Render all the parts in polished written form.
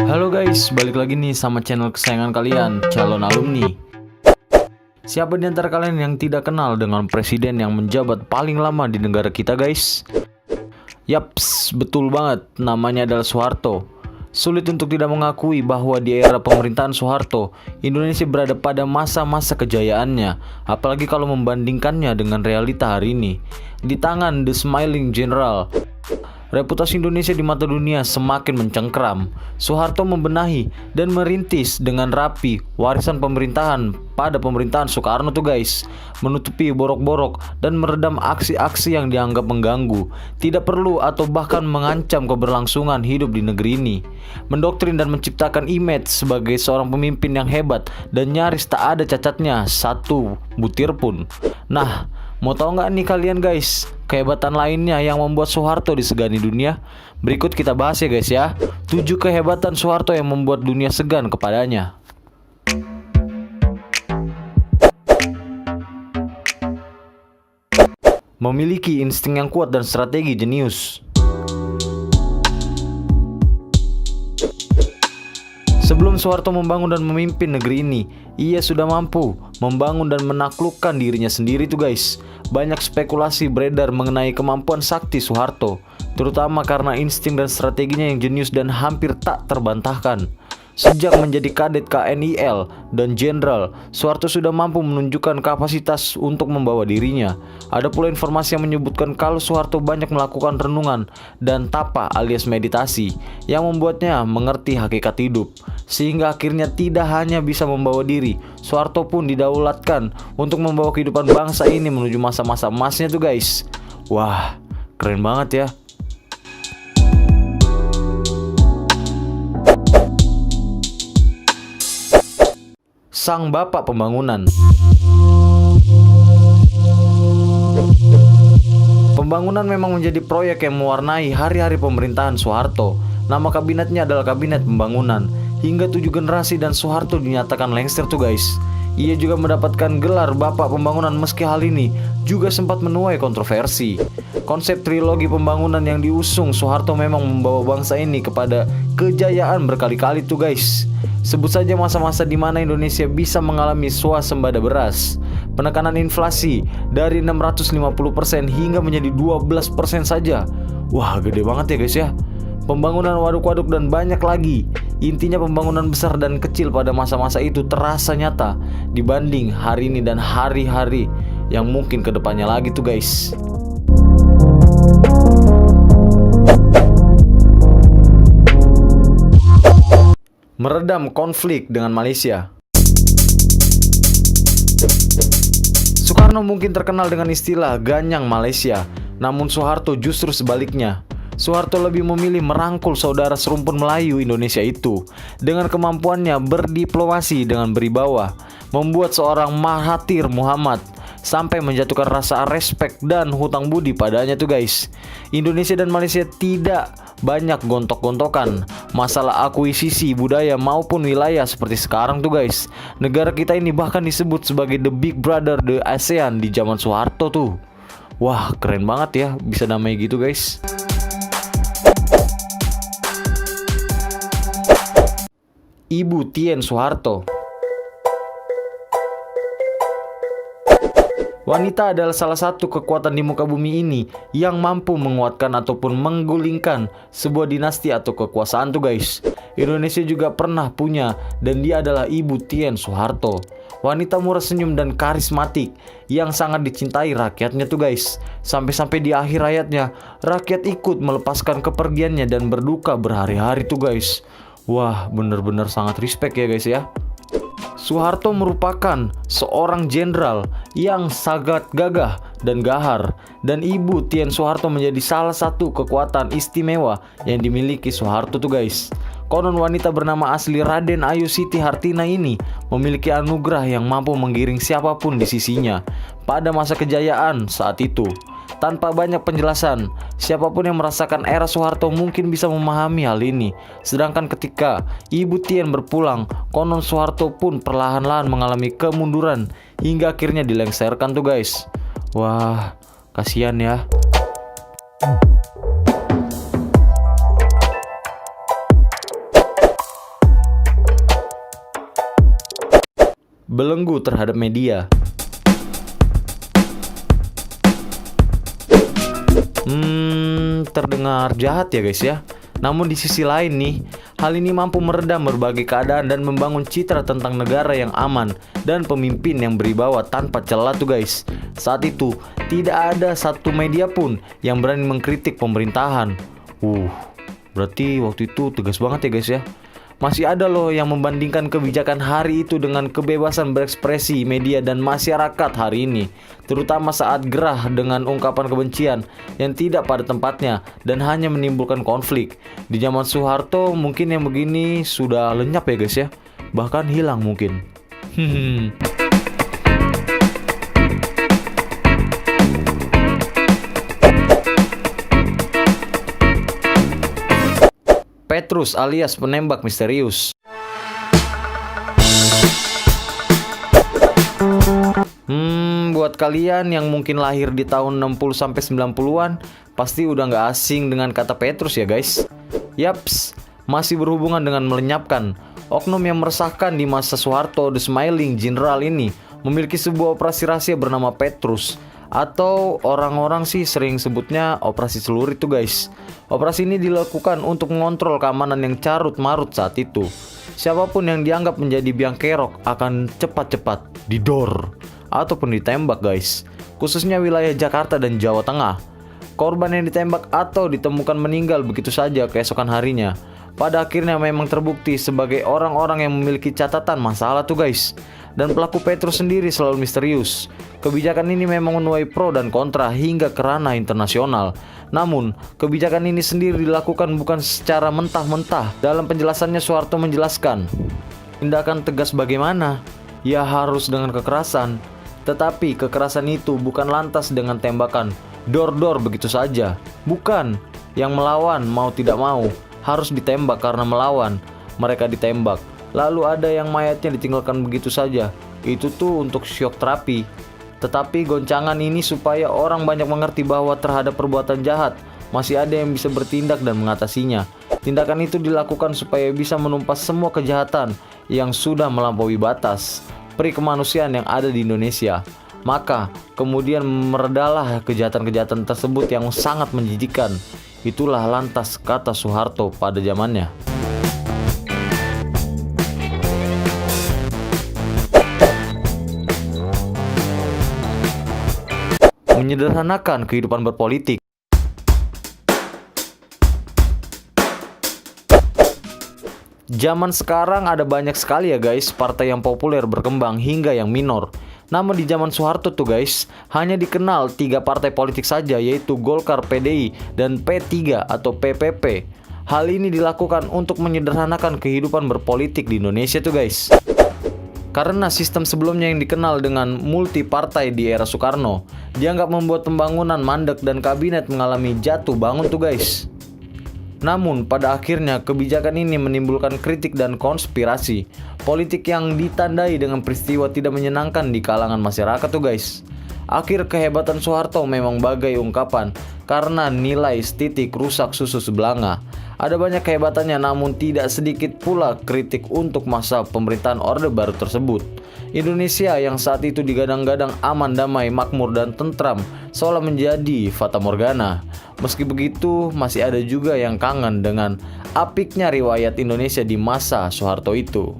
Halo guys, balik lagi nih sama channel kesayangan kalian, Calon Alumni. Siapa di antara kalian yang tidak kenal dengan presiden yang menjabat paling lama di negara kita guys? Yaps, betul banget, namanya adalah Soeharto. Sulit untuk tidak mengakui bahwa di era pemerintahan Soeharto, Indonesia berada pada masa-masa kejayaannya, apalagi kalau membandingkannya dengan realita hari ini. Di tangan The Smiling General, reputasi Indonesia di mata dunia semakin mencengkram. Soeharto membenahi dan merintis dengan rapi warisan pemerintahan pada pemerintahan Soekarno tuh guys, menutupi borok-borok dan meredam aksi-aksi yang dianggap mengganggu, tidak perlu atau bahkan mengancam keberlangsungan hidup di negeri ini. Mendoktrin dan menciptakan image sebagai seorang pemimpin yang hebat dan nyaris tak ada cacatnya satu butir pun. Nah, mau tahu nggak nih kalian guys, kehebatan lainnya yang membuat Soeharto disegani dunia? Berikut kita bahas ya guys ya, 7 kehebatan Soeharto yang membuat dunia segan kepadanya. Memiliki insting yang kuat dan strategi jenius. Sebelum Soeharto membangun dan memimpin negeri ini, ia sudah mampu membangun dan menaklukkan dirinya sendiri tuh guys. Banyak spekulasi beredar mengenai kemampuan sakti Soeharto, terutama karena insting dan strateginya yang jenius dan hampir tak terbantahkan. Sejak menjadi kadet KNIL dan jenderal, Soeharto sudah mampu menunjukkan kapasitas untuk membawa dirinya. Ada pula informasi yang menyebutkan kalau Soeharto banyak melakukan renungan dan tapa alias meditasi yang membuatnya mengerti hakikat hidup. Sehingga akhirnya tidak hanya bisa membawa diri, Soeharto pun didaulatkan untuk membawa kehidupan bangsa ini menuju masa-masa emasnya tuh guys. Wah, keren banget ya. Sang Bapak Pembangunan. Pembangunan memang menjadi proyek yang mewarnai hari-hari pemerintahan Soeharto. Nama kabinetnya adalah Kabinet Pembangunan. Hingga 7 generasi dan Soeharto dinyatakan lengser tuh guys. Ia juga mendapatkan gelar Bapak Pembangunan meski hal ini juga sempat menuai kontroversi. Konsep trilogi pembangunan yang diusung Soeharto memang membawa bangsa ini kepada kejayaan berkali-kali tuh guys. Sebut saja masa-masa di mana Indonesia bisa mengalami swasembada beras, penekanan inflasi dari 650% hingga menjadi 12% saja. Wah, gede banget ya guys ya. Pembangunan waduk-waduk dan banyak lagi. Intinya pembangunan besar dan kecil pada masa-masa itu terasa nyata dibanding hari ini dan hari-hari yang mungkin kedepannya lagi tuh guys. Meredam konflik dengan Malaysia. Soekarno mungkin terkenal dengan istilah ganyang Malaysia, namun Soeharto justru sebaliknya. Soeharto lebih memilih merangkul saudara serumpun Melayu Indonesia itu. Dengan kemampuannya berdiplomasi dengan beribawa, membuat seorang Mahathir Muhammad sampai menjatuhkan rasa respek dan hutang budi padanya tuh guys. Indonesia dan Malaysia tidak banyak gontok-gontokan masalah akuisisi budaya maupun wilayah seperti sekarang tuh guys. Negara kita ini bahkan disebut sebagai the big brother the ASEAN di zaman Soeharto tuh. Wah, keren banget ya bisa namanya gitu guys. Ibu Tien Soeharto. Wanita adalah salah satu kekuatan di muka bumi ini yang mampu menguatkan ataupun menggulingkan sebuah dinasti atau kekuasaan tuh guys. Indonesia juga pernah punya dan dia adalah Ibu Tien Soeharto. Wanita murah senyum dan karismatik yang sangat dicintai rakyatnya tuh guys. Sampai-sampai di akhir hayatnya rakyat ikut melepaskan kepergiannya dan berduka berhari-hari tuh guys. Wah, bener-bener sangat respect ya guys ya. Soeharto merupakan seorang jenderal yang sangat gagah dan gahar, dan Ibu Tien Soeharto menjadi salah satu kekuatan istimewa yang dimiliki Soeharto tuh guys. Konon wanita bernama asli Raden Ayu Siti Hartina ini memiliki anugerah yang mampu menggiring siapapun di sisinya pada masa kejayaan saat itu. Tanpa banyak penjelasan, siapapun yang merasakan era Soeharto mungkin bisa memahami hal ini. Sedangkan ketika Ibu Tien berpulang, konon Soeharto pun perlahan-lahan mengalami kemunduran hingga akhirnya dilengserkan tuh guys. Wah, kasihan ya. belenggu terhadap media. Terdengar jahat ya guys ya. Namun di sisi lain nih, hal ini mampu meredam berbagai keadaan dan membangun citra tentang negara yang aman dan pemimpin yang berwibawa tanpa celah tuh guys. Saat itu, tidak ada satu media pun yang berani mengkritik pemerintahan. Berarti waktu itu tegas banget ya guys ya. Masih ada loh yang membandingkan kebijakan hari itu dengan kebebasan berekspresi media dan masyarakat hari ini, terutama saat gerah dengan ungkapan kebencian yang tidak pada tempatnya dan hanya menimbulkan konflik. Di zaman Soeharto mungkin yang begini sudah lenyap ya guys ya, bahkan hilang mungkin. Petrus alias penembak misterius. Buat kalian yang mungkin lahir di tahun 60-90-an, pasti udah nggak asing dengan kata Petrus ya guys. Yaps, masih berhubungan dengan melenyapkan. Oknum yang meresahkan di masa Soeharto, The Smiling General ini memiliki sebuah operasi rahasia bernama Petrus, atau orang-orang sih sering sebutnya operasi celurit tuh guys. Operasi ini dilakukan untuk mengontrol keamanan yang carut marut saat itu. Siapapun yang dianggap menjadi biang kerok akan cepat-cepat didor ataupun ditembak guys, khususnya wilayah Jakarta dan Jawa Tengah. Korban yang ditembak atau ditemukan meninggal begitu saja keesokan harinya. Pada akhirnya memang terbukti sebagai orang-orang yang memiliki catatan masalah tuh guys. Dan pelaku Petrus sendiri selalu misterius. Kebijakan ini memang menuai pro dan kontra hingga ke ranah internasional. Namun, kebijakan ini sendiri dilakukan bukan secara mentah-mentah. Dalam penjelasannya Soeharto menjelaskan, tindakan tegas bagaimana? Ya harus dengan kekerasan. Tetapi kekerasan itu bukan lantas dengan tembakan dor-dor begitu saja. Bukan, yang melawan mau tidak mau harus ditembak karena melawan. Mereka ditembak. Lalu ada yang mayatnya ditinggalkan begitu saja. Itu tuh untuk shock terapi. Tetapi goncangan ini supaya orang banyak mengerti bahwa terhadap perbuatan jahat masih ada yang bisa bertindak dan mengatasinya. Tindakan itu dilakukan supaya bisa menumpas semua kejahatan yang sudah melampaui batas peri kemanusiaan yang ada di Indonesia. Maka kemudian meredalah kejahatan-kejahatan tersebut yang sangat menjijikkan. Itulah lantas kata Soeharto pada zamannya. Menyederhanakan kehidupan berpolitik. Zaman sekarang ada banyak sekali ya guys partai yang populer berkembang hingga yang minor. Namun di zaman Soeharto tuh guys, hanya dikenal 3 partai politik saja, yaitu Golkar, PDI, dan P3 atau PPP. Hal ini dilakukan untuk menyederhanakan kehidupan berpolitik di Indonesia tuh guys. Karena sistem sebelumnya yang dikenal dengan multi partai di era Soekarno dianggap membuat pembangunan mandek dan kabinet mengalami jatuh bangun tuh guys. Namun pada akhirnya kebijakan ini menimbulkan kritik dan konspirasi politik yang ditandai dengan peristiwa tidak menyenangkan di kalangan masyarakat tuh guys. Akhir kehebatan Soeharto memang bagai ungkapan karena nilai titik rusak susu sebelanga. Ada banyak kehebatannya, namun tidak sedikit pula kritik untuk masa pemerintahan Orde Baru tersebut. Indonesia yang saat itu digadang-gadang aman, damai, makmur, dan tentram seolah menjadi fata morgana. Meski begitu, masih ada juga yang kangen dengan apiknya riwayat Indonesia di masa Soeharto itu.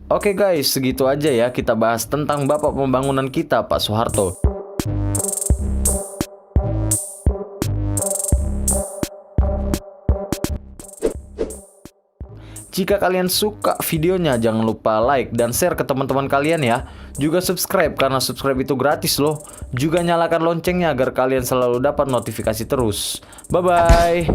Oke guys, segitu aja ya kita bahas tentang bapak pembangunan kita, Pak Soeharto. Jika kalian suka videonya, jangan lupa like dan share ke teman-teman kalian ya. Juga subscribe, karena subscribe itu gratis loh. Juga nyalakan loncengnya agar kalian selalu dapat notifikasi terus. Bye-bye.